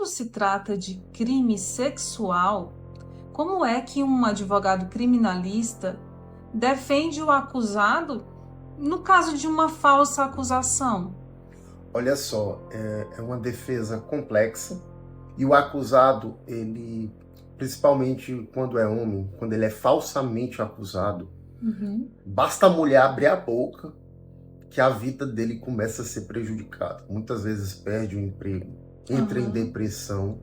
se trata de crime sexual, como é que um advogado criminalista defende o acusado no caso de uma falsa acusação? Olha só, é uma defesa complexa e o acusado, ele, principalmente quando é homem, quando ele é falsamente acusado, basta a mulher abrir a boca que a vida dele começa a ser prejudicada. Muitas vezes perde o emprego, entra em depressão.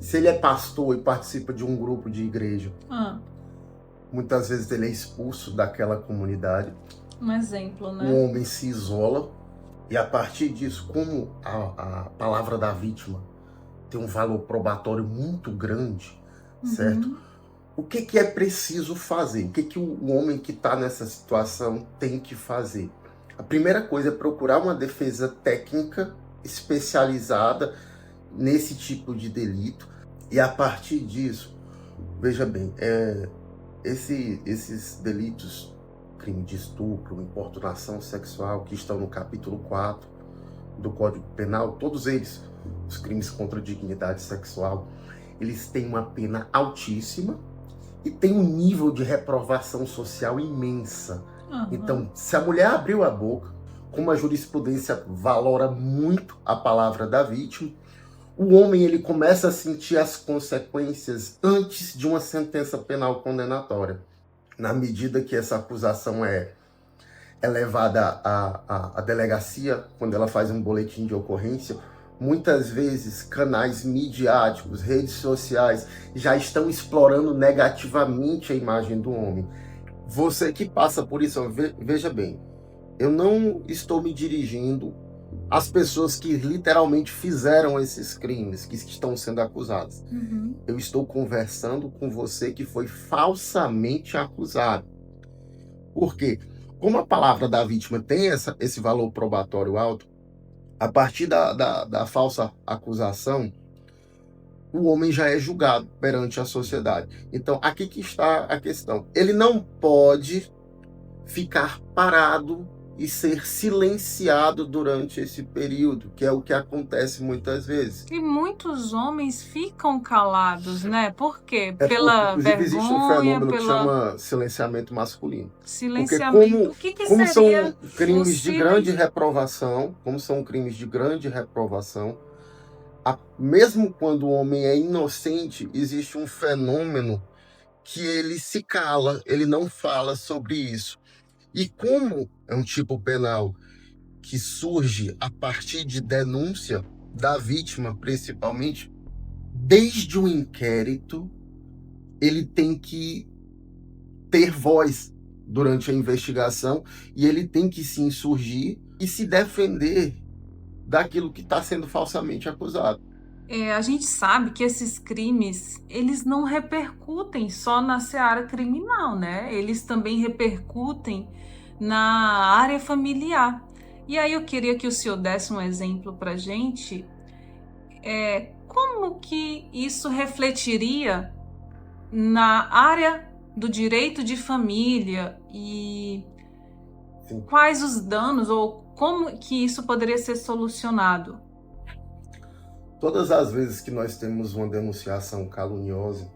Se ele é pastor e participa de um grupo de igreja, muitas vezes ele é expulso daquela comunidade. Um exemplo, né? O homem se isola e a partir disso, como a palavra da vítima tem um valor probatório muito grande, certo? O que é preciso fazer? O que o homem que está nessa situação tem que fazer? A primeira coisa é procurar uma defesa técnica especializada nesse tipo de delito e a partir disso, veja bem, esses delitos, crime de estupro, importunação sexual, que estão no capítulo 4 do Código Penal, todos eles, os crimes contra a dignidade sexual, eles têm uma pena altíssima e tem um nível de reprovação social imensa. Então, se a mulher abriu a boca, como a jurisprudência valora muito a palavra da vítima, o homem ele começa a sentir as consequências antes de uma sentença penal condenatória. Na medida que essa acusação é levada à delegacia, quando ela faz um boletim de ocorrência, muitas vezes canais midiáticos, redes sociais, já estão explorando negativamente a imagem do homem. Você que passa por isso, veja bem, eu não estou me dirigindo às pessoas que literalmente fizeram esses crimes, que estão sendo acusadas. Eu estou conversando com você que foi falsamente acusado. Por quê? Como a palavra da vítima tem esse valor probatório alto, a partir da falsa acusação, o homem já é julgado perante a sociedade. Então, aqui que está a questão. Ele não pode ficar parado e ser silenciado durante esse período, que é o que acontece muitas vezes. E muitos homens ficam calados, né? Por quê? Pela vergonha, existe um fenômeno que chama silenciamento masculino. Silenciamento. Porque como são crimes de grande reprovação, mesmo quando o homem é inocente, existe um fenômeno que ele se cala, ele não fala sobre isso. E como é um tipo penal que surge a partir de denúncia da vítima, principalmente, desde o inquérito, ele tem que ter voz durante a investigação e ele tem que se insurgir e se defender daquilo que está sendo falsamente acusado. A gente sabe que esses crimes, eles não repercutem só na seara criminal, né? Eles também repercutem na área familiar. E aí eu queria que o senhor desse um exemplo para a gente. Como que isso refletiria na área do direito de família e quais os danos ou como que isso poderia ser solucionado? Todas as vezes que nós temos uma denunciação caluniosa,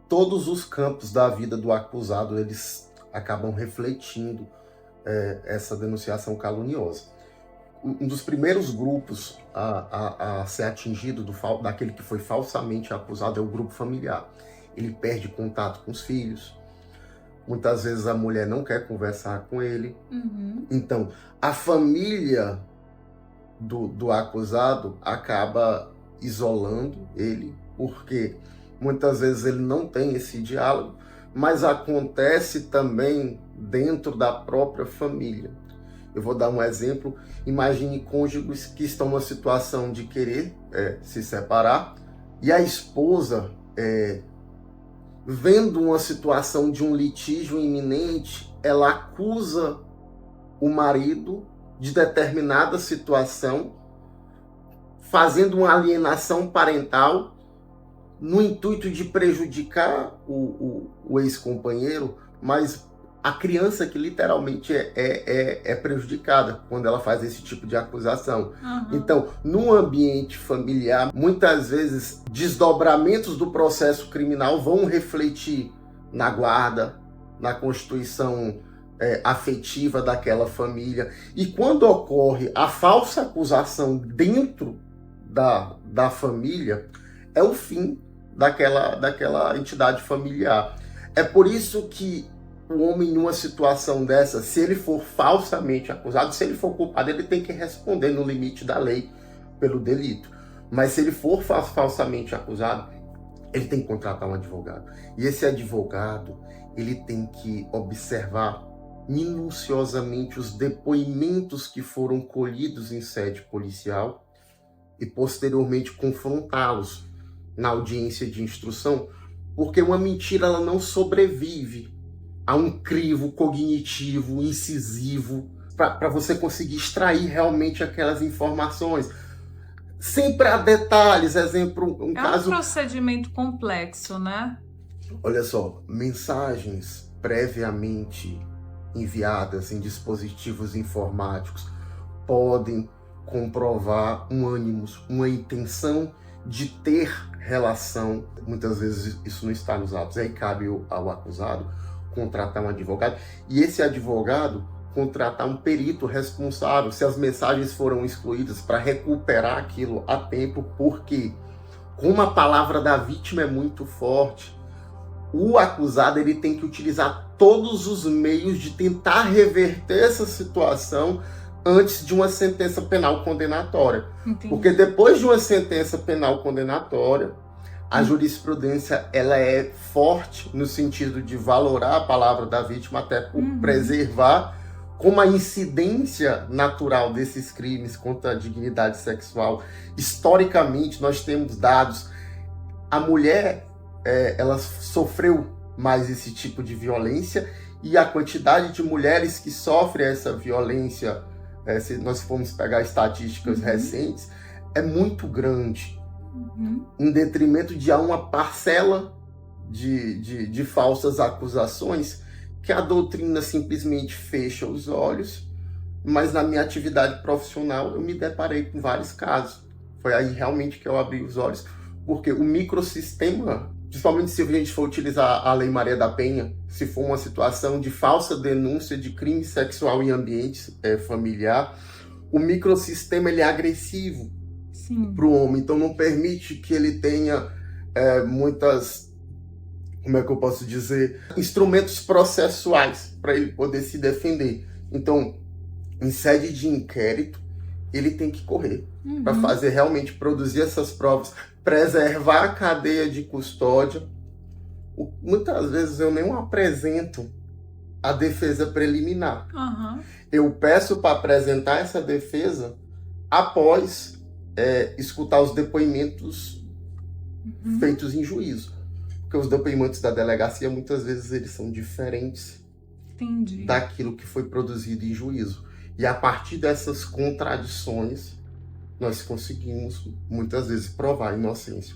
todos os campos da vida do acusado, eles acabam refletindo essa denunciação caluniosa. Um dos primeiros grupos a ser atingido daquele que foi falsamente acusado é o grupo familiar. Ele perde contato com os filhos. Muitas vezes a mulher não quer conversar com ele. Então, a família do acusado acaba isolando ele, porque muitas vezes ele não tem esse diálogo, mas acontece também dentro da própria família. Eu vou dar um exemplo. Imagine cônjuges que estão numa situação de querer se separar e a esposa, vendo uma situação de um litígio iminente, ela acusa o marido de determinada situação, fazendo uma alienação parental no intuito de prejudicar o ex-companheiro, mas a criança que literalmente é prejudicada quando ela faz esse tipo de acusação. Então, no ambiente familiar, muitas vezes desdobramentos do processo criminal vão refletir na guarda, na constituição afetiva daquela família. E quando ocorre a falsa acusação dentro da família, é o fim daquela entidade familiar. É por isso que o homem, numa situação dessa, se ele for falsamente acusado, se ele for culpado, ele tem que responder no limite da lei pelo delito. Mas se ele for falsamente acusado, ele tem que contratar um advogado. E esse advogado, ele tem que observar minuciosamente os depoimentos que foram colhidos em sede policial e posteriormente confrontá-los na audiência de instrução, porque uma mentira ela não sobrevive a um crivo cognitivo, incisivo, para você conseguir extrair realmente aquelas informações. Sempre há detalhes, exemplo, caso... É um procedimento complexo, né? Olha só, mensagens previamente enviadas em dispositivos informáticos podem comprovar um ânimos, uma intenção de ter relação. Muitas vezes isso não está nos autos. Aí cabe ao acusado contratar um advogado e esse advogado contratar um perito responsável se as mensagens foram excluídas para recuperar aquilo a tempo, porque como a palavra da vítima é muito forte, o acusado ele tem que utilizar todos os meios de tentar reverter essa situação antes de uma sentença penal condenatória. Entendi. Porque depois de uma sentença penal condenatória, a jurisprudência ela é forte no sentido de valorar a palavra da vítima, até por preservar como a incidência natural desses crimes contra a dignidade sexual. Historicamente, nós temos dados, a mulher ela sofreu mais esse tipo de violência e a quantidade de mulheres que sofrem essa violência, se nós formos pegar estatísticas recentes, é muito grande. Em detrimento de uma parcela de falsas acusações que a doutrina simplesmente fecha os olhos, mas na minha atividade profissional eu me deparei com vários casos. Foi aí realmente que eu abri os olhos, porque o microsistema, principalmente se a gente for utilizar a Lei Maria da Penha, se for uma situação de falsa denúncia de crime sexual em ambiente familiar, o microsistema ele é agressivo para o homem, então não permite que ele tenha muitas, como é que eu posso dizer, instrumentos processuais para ele poder se defender. Então, em sede de inquérito, ele tem que correr para fazer realmente produzir essas provas, preservar a cadeia de custódia. Muitas vezes eu nem apresento a defesa preliminar. Eu peço para apresentar essa defesa após escutar os depoimentos feitos em juízo. Porque os depoimentos da delegacia, muitas vezes, eles são diferentes daquilo que foi produzido em juízo. E a partir dessas contradições, nós conseguimos, muitas vezes, provar a inocência.